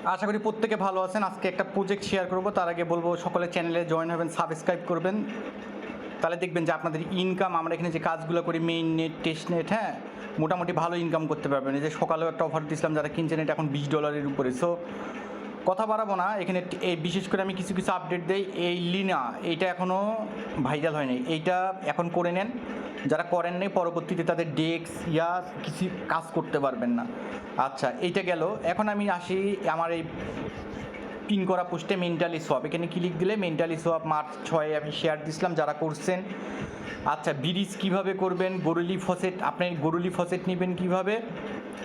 আশা করি প্রত্যেকে ভালো আছেন। আজকে একটা প্রজেক্ট শেয়ার করব, তার আগে বলবো সকলে চ্যানেলে জয়েন হবেন, সাবস্ক্রাইব করবেন, তাহলে দেখবেন যে আপনাদের ইনকাম, আমরা এখানে যে কাজগুলো করি মেইন নেট, টেস্টনেট, হ্যাঁ মোটামুটি ভালো ইনকাম করতে পারবেন। এই যে সকালেও একটা অফার দিয়েছিলাম, যারা কিনছেন এটা এখন $20 উপরে। সো কথা বাড়াবো না, এখানে এই বিশেষ করে আমি কিছু কিছু আপডেট দেই। এই লিনা এইটা এখনও ভাইরাল হয়নি, এইটা এখন করে নেন। যারা করেন নেই পরবর্তীতে তাদের ডেস্ক ইয়া কিছু কাজ করতে পারবেন না। আচ্ছা এইটা গেল। এখন আমি আসি আমার এই পিন করা পোস্টে Mantleswap, এখানে ক্লিক দিলে Mantleswap মার্চ 6 আমি শেয়ার দিছিলাম যারা করছেন। আচ্ছা ব্রিজ কীভাবে করবেন, গরুলি ফসেট, আপনি গরুলি ফসেট নেবেন কীভাবে,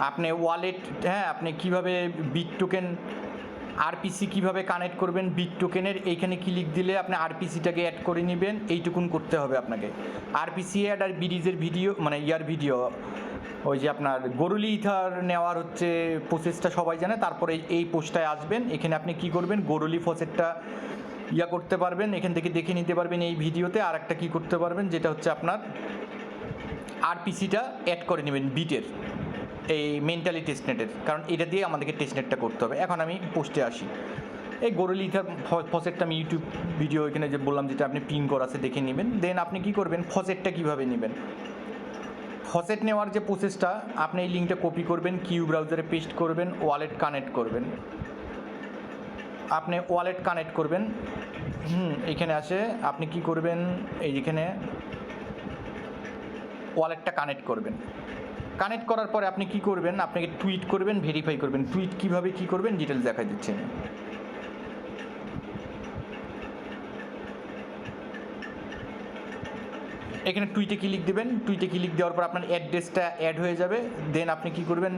আপনি ওয়ালেট, হ্যাঁ আপনি কীভাবে বিট টোকেন আরপিসি কীভাবে কানেক্ট করবেন বিট টোকেনের, এইখানে ক্লিক দিলে আপনি আরপিসিটাকে অ্যাড করে নেবেন। এইটুকুন করতে হবে আপনাকে। আরপিসি অ্যাড আর ব্রিজের ভিডিও মানে ইয়ার ভিডিও, ওই যে আপনার গরুলি ইথার নেওয়ার হচ্ছে প্রসেসটা সবাই জানে। তারপরে এই পোস্টটায় আসবেন, এখানে আপনি কি করবেন, গরুলি ফসেটটা ইয়া করতে পারবেন, এখান থেকে দেখে নিতে পারবেন এই ভিডিওতে। আর একটা কী করতে পারবেন, যেটা হচ্ছে আপনার আরপিসিটা অ্যাড করে নেবেন বিটের, এই মেন্টালি টেস্টনেটের, কারণ এটা দিয়ে আমাদেরকে টেস্টনেটটা করতে হবে। এখন আমি পোস্টে আসি। এই গরুলি ইথার ফসেটটা আমি ইউটিউব ভিডিও এখানে যে বললাম যেটা আপনি পিন করা আছে দেখে নেবেন। দেন আপনি কি করবেন, ফসেটটা কীভাবে নেবেন, ফসেট নেওয়ার যে প্রসেসটা, আপনি এই লিঙ্কটা কপি করবেন, কিউ ব্রাউজারে পেস্ট করবেন, ওয়ালেট কানেক্ট করবেন। আপনি ওয়ালেট কানেক্ট করবেন, এখানে আসে আপনি কি করবেন, এই যেখানে ওয়ালেটটা কানেক্ট করবেন। কানেক্ট করার পরে আপনি কি করবেন, আপনাকে টুইট করবেন, ভেরিফাই করবেন। টুইট কীভাবে কী করবেন ডিটেলস দেখাই দিচ্ছি আমি। এখানে টুইটে ক্লিক দেবেন, টুইটে ক্লিক দেওয়ার পর আপনার অ্যাড্রেসটা অ্যাড হয়ে যাবে। দেন আপনি কি করবেন,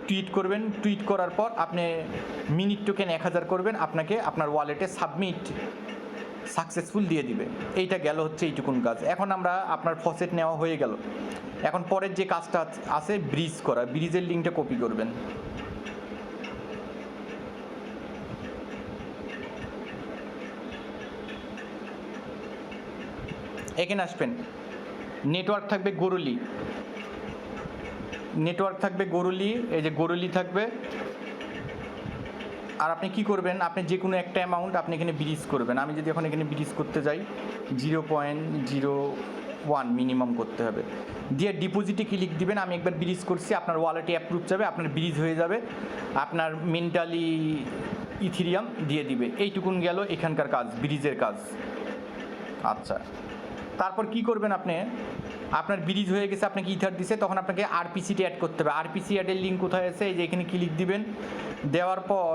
টুইট করবেন। টুইট করার পর আপনি মিনিট টোকেন 1000 করবেন, আপনাকে আপনার ওয়ালেটে সাবমিট সাকসেসফুল দিয়ে দিবে। এইটা গেল হচ্ছে এইটুকুন কাজ। এখন আমরা আপনার ফসেট নেওয়া হয়ে গেল, এখন পরের যে কাজটা আছে ব্রিজ করা, ব্রিজের লিঙ্কটা কপি করবেন। এখানে আসবেন, নেটওয়ার্ক থাকবে গরুলি, নেটওয়ার্ক থাকবে গরুলি, এই যে গরুলি থাকবে। আর আপনি কি করবেন, আপনি যে কোনো একটা অ্যামাউন্ট আপনি এখানে ব্রিজ করবেন। আমি যদি এখন এখানে ব্রিজ করতে যাই 0.01 মিনিমাম করতে হবে, দিয়ে ডিপোজিটে ক্লিক দিবেন। আমি একবার ব্রিজ করছি, আপনার ওয়ালেটে অ্যাপ্রুভ যাবে, আপনার ব্রিজ হয়ে যাবে, আপনার মেন্টালি ইথিরিয়াম দিয়ে দিবে। এইটুকুন গেল এখানকার কাজ, ব্রিজের কাজ। আচ্ছা তারপর কি করবেন, আপনি আপনার ব্রিজ হয়ে গেছে, আপনাকে ইথার দিছে, তখন আপনাকে আরপিসিটি অ্যাড করতে হবে। আরপিসি অ্যাডের লিঙ্ক কোথায় আছে, এই যে এখানে ক্লিক দিবেন। দেওয়ার পর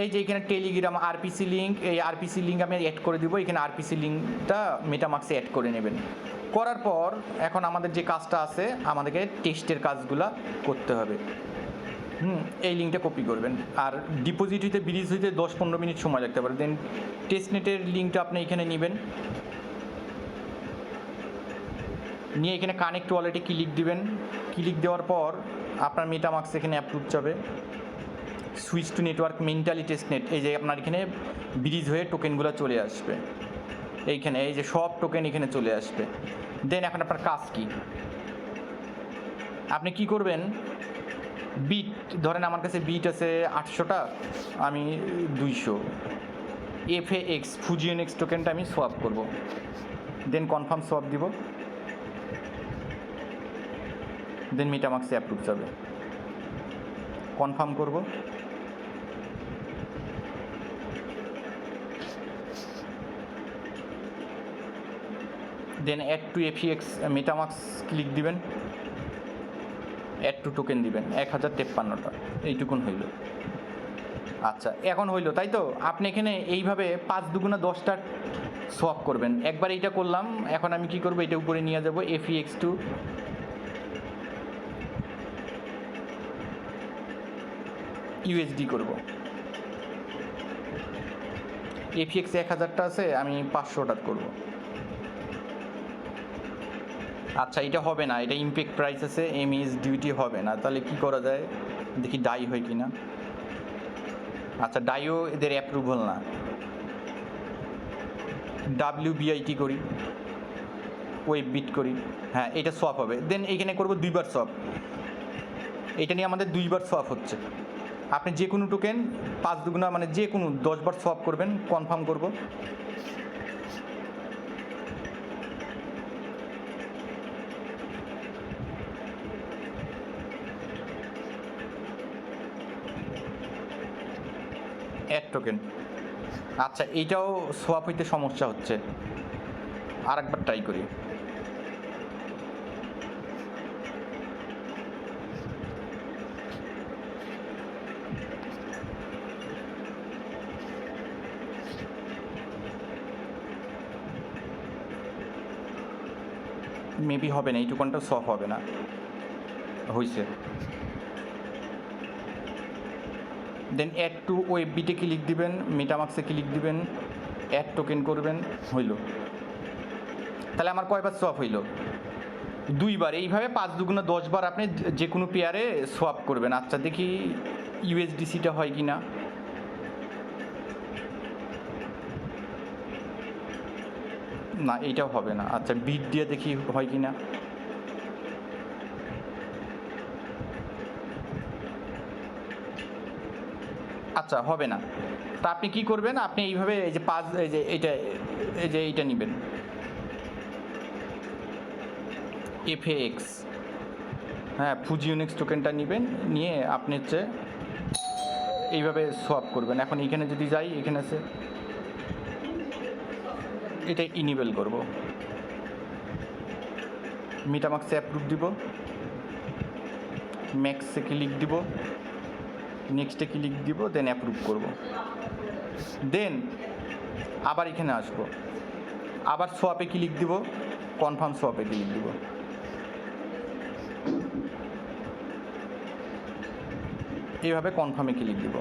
এই যে এখানে টেলিগ্রাম আরপিসি লিঙ্ক, এই আরপিসি লিঙ্ক আমি অ্যাড করে দিব। এখানে আরপিসি লিঙ্কটা মেটামাক্সে অ্যাড করে নেবেন। করার পর এখন আমাদের যে কাজটা আছে, আমাদেরকে টেস্টের কাজগুলো করতে হবে। এই লিঙ্কটা কপি করবেন। আর ডিপোজিট হইতে ব্রিজ হইতে 10-15 মিনিট সময় লাগতে পারে। দেন টেস্টনেটের লিঙ্কটা আপনি এখানে নেবেন, নিয়ে এখানে কানেক্ট ওয়ালেটে ক্লিক দিবেন। ক্লিক দেওয়ার পর আপনার মেটামাক্স এখানে অ্যাপ্রুভ যাবে। Switch to network mentally testnet, এই যে আপনার এখানে ব্রিজ হয়ে টোকেনগুলো চলে আসবে। এইখানে এই যে সব টোকেন এখানে চলে আসবে। দেন এখন আপনার কাজ কি, আপনি কি করবেন, বিট ধরেন আমার কাছে বিট আছে 800টা, আমি 200 FAX Fusionx টোকেনটা আমি সোয়াপ করব। দেন কনফার্ম সোয়াপ দিব, দেন মেটামাক্সে অ্যাপ্রুভ যাবে, কনফার্ম করব। দেন অ্যাড টু FAX মেটামাক্স ক্লিক দিবেন, অ্যাড টু টোকেন দিবেন 1053টা। এইটুকুন হইল। আচ্ছা এখন হইল, তাই তো? আপনি এখানে এইভাবে 5 দুগুণা 10টা সোয়াপ করবেন। একবার এইটা করলাম, এখন আমি কি করব, এটা উপরে নিয়ে যাব, FAX টু USD করব। FAX 1000টা আছে, আমি 500টা করব। আচ্ছা এটা হবে না, এটা ইম্প্যাক্ট প্রাইস আছে, এমএস ডিউটি হবে না। তাহলে কি করা যায়, দেখি ডাই হয় কি না। আচ্ছা ডাইও এদের অ্যাপ্রুভাল না, WBIT করি, ওয়েব বিট করি, হ্যাঁ এটা সোয়াপ হবে। দেন এইখানে করব 2বার সোয়াপ, এটা নিয়ে আমাদের 2বার সোয়াপ হচ্ছে। আপনি যে কোনো টোকেন 5 দুগুণা মানে যে কোনো 10 বার সোয়াপ করবেন, কনফার্ম করব। অ্যাড টোকেন, আচ্ছা এইটাও সোয়াপ হইতে সমস্যা হচ্ছে, আরেকবার ট্রাই করি। মেবি হবে না, এই টোকনটা সোয়াপ হবে না, হয়েছে। দেন অ্যাড টু ওয়েব বিটে ক্লিক দিবেন, মেটামাক্সে ক্লিক দিবেন, অ্যাড টোকেন করবেন, হইল। তাহলে আমার কয়বার সোয়াপ হইল? 2 বার। এইভাবে 5 দুগুণা 10 বার আপনি যে কোনো পেয়ারে সোয়াপ করবেন। আচ্ছা দেখি ইউএসডিসিটা হয় কি না। না এইটাও হবে না। আচ্ছা বিট দিয়ে দেখি হয় কি না। আচ্ছা হবে না। তা আপনি কি করবেন, আপনি এইভাবে এই যে 5 এই যে এইটা নেবেন, এফএএক্স, হ্যাঁ Fusionx টোকেনটা নেবেন, নিয়ে আপনি হচ্ছে এইভাবে সোয়াপ করবেন। এখন এইখানে যদি যাই, এখানে আছে এটা ইনেবল করব, মেটামাক্সে অ্যাপ্রুভ দিব, ম্যাক্সে ক্লিক দিব, নেক্সটে ক্লিক দিব, দেন অ্যাপ্রুভ করব। দেন আবার এখানে আসব, আবার সোয়াপে ক্লিক দিব, কনফার্ম সোয়াপে ক্লিক দিব। এইভাবে কনফার্মে ক্লিক দিব।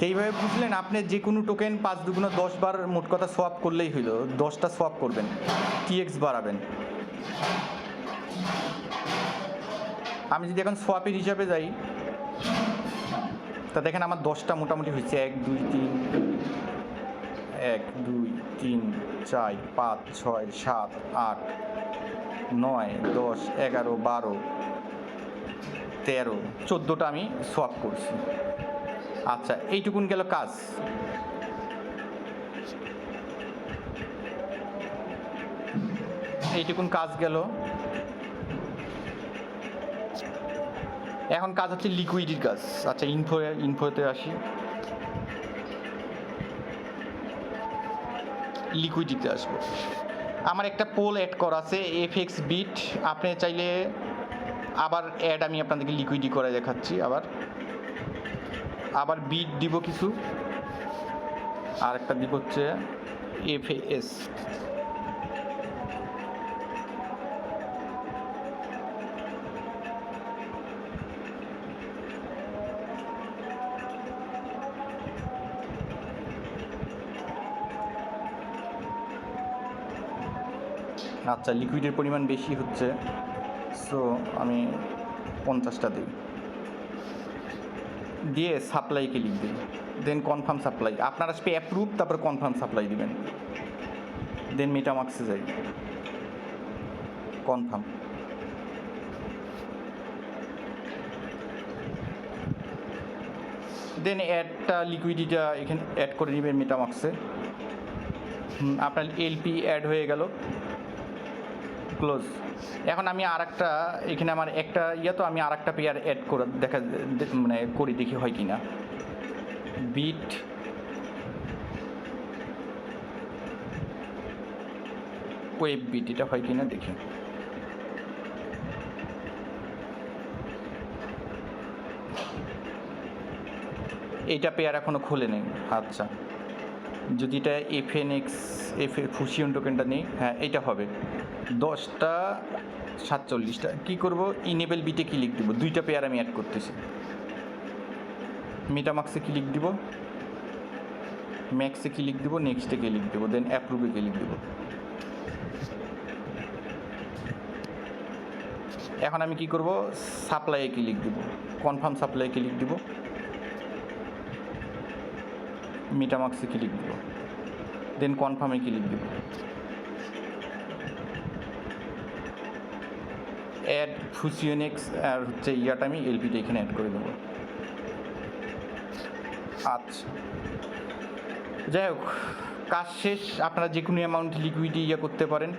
এইভাবে বুঝলেন, আপনি যে কোনো টোকেন 5 দুগুণা 10 বার মোট কথা সোয়াপ করলেই হইল। 10টা সোয়াপ করবেন, টিএক্স বাড়াবেন। আমি যদি এখন সোয়াপের হিসাবে যাই, তা দেখেন আমার 10টা মোটামুটি হয়েছে। 1 2 3 1 2 3 4 5 6 7 8 9 10 11 12 13 14টা আমি সোয়াপ করছি। আচ্ছা এইটুকুন গেল কাজ। এইটুকুন কাজ গেল। এখন কাজ হচ্ছে লিকুইডির কাজ। আচ্ছা ইনফোতে আসি, লিকুইডিতে আসবো। আমার একটা পোল অ্যাড করা আছে এফএক্স বিট। আপনি চাইলে আবার অ্যাড, আমি আপনাদেরকে লিকুইডি করে দেখাচ্ছি। আবার বিট দিব কিছু, আর একটা দিব হচ্ছে এফএএস। আচ্ছা লিকুইডের পরিমাণ বেশি হচ্ছে, সো আমি 50টা দিই, দিয়ে সাপ্লাই ক্লিক দিই, দেন কনফার্ম সাপ্লাই। আপনারা আসবে অ্যাপ্রুভ, তারপর কনফার্ম সাপ্লাই দিবেন। দেন মেটামাক্সে যাই, কনফার্ম। দেন অ্যাডটা লিকুইডিটা এখানে অ্যাড করে নেবেন মেটামাক্সে। আপনার এলপি অ্যাড হয়ে গেল, ক্লোজ। এখন আমি আর একটা, এখানে আমার একটা তো আমি আর একটা পেয়ার অ্যাড করে মানে করি, দেখি হয় কি না। বিট ওয়েব বিট, এটা হয় কি না দেখি। এইটা পেয়ার এখনো খুলে নেই। আচ্ছা যদি এটা ফুশিয়ন টোকেনটা নেই, হ্যাঁ এটা হবে। 10টা 47টা কী করব, ইনেবল বিটে ক্লিক দিব। 2টা পেয়ার আমি অ্যাড করতেছি। মেটামাক্সে ক্লিক দিব, ম্যাক্সে ক্লিক দিব, নেক্সটে ক্লিক দিব, দেন অ্যাপ্রুভে ক্লিক দিব। এখন আমি কি করব, সাপ্লাইয়ে ক্লিক দিব, কনফার্ম সাপ্লাইয়ে ক্লিক দিব, মেটামাক্সে ক্লিক দিব, দেন কনফার্মে ক্লিক দিব। অ্যাড Fusionx আর হচ্ছে ইয়াটা আমি এলপিটা এখানে অ্যাড করে দেবো। আচ্ছা, যাই হোক, কাজ শেষ। আপনারা যে কোনো অ্যামাউন্ট লিকুইডি ইয়ে করতে পারেন।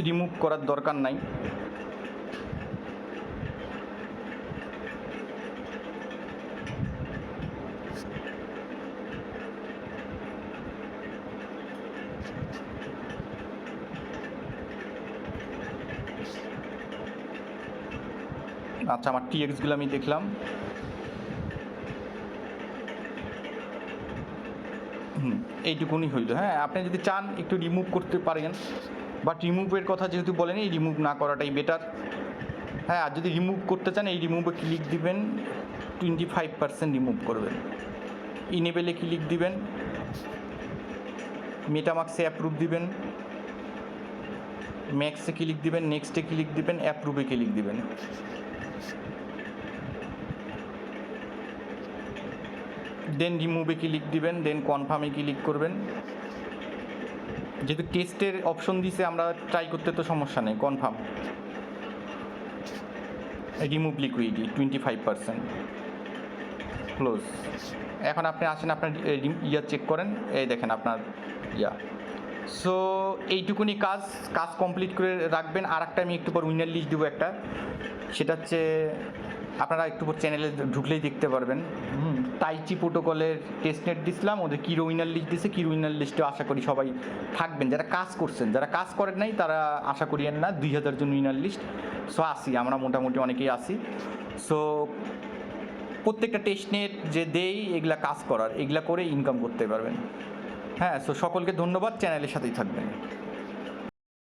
রিমুভ করার দরকার নাই। আচ্ছা, আমার টিএক্সগুলো আমি দেখলাম। এইটুকুনি হইল। হ্যাঁ, আপনি যদি চান একটু রিমুভ করতে পারেন, বাট রিমুভের কথা যেহেতু বলেনি, রিমুভ না করাটাই বেটার। হ্যাঁ, আর যদি রিমুভ করতে চান এই রিমুভে ক্লিক দিবেন, 25% রিমুভ করবেন। ইনেবেলে ক্লিক দিবেন, মেটামাক্সে অ্যাপ্রুভ দিবেন, ম্যাক্সে ক্লিক দিবেন, নেক্সটে ক্লিক দিবেন, অ্যাপ্রুভে ক্লিক দিবেন। দেন রিমুভে ক্লিক দিবেন, দেন কনফার্মে ক্লিক করবেন। যেহেতু টেস্টের অপশন দিছে, আমরা ট্রাই করতে তো সমস্যা নেই। Confirm, remove লিকুইডি 25%, close. এখন আপনি আসেন, আপনার ইয়া চেক করেন, এই দেখেন আপনার ইয়া। সো এইটুকুনি কাজ কমপ্লিট করে রাখবেন। আর একটা আমি একটু পর উইনার লিস্ট দেবো একটা, সেটা হচ্ছে আপনারা একটু পর চ্যানেলে ঢুকলেই দেখতে পারবেন। টাইচি প্রোটোকলের টেস্টনেট দিছিলাম, ওদের কিরো উইনার লিস্ট দিছে। কিরো উইনার লিস্টে আশা করি সবাই থাকবেন, যারা কাজ করছেন। যারা কাজ করেন নাই তারা আশা করিয়েন না। 2000 জন উইনার লিস্ট। সো আসি, আমরা মোটামুটি অনেকেই আসি। সো প্রত্যেকটা টেস্টনেট যে দেই, এগুলা কাজ করার, এগুলা করে ইনকাম করতে পারবেন। হ্যাঁ, সো সকলকে ধন্যবাদ, চ্যানেলের সাথেই থাকবেন।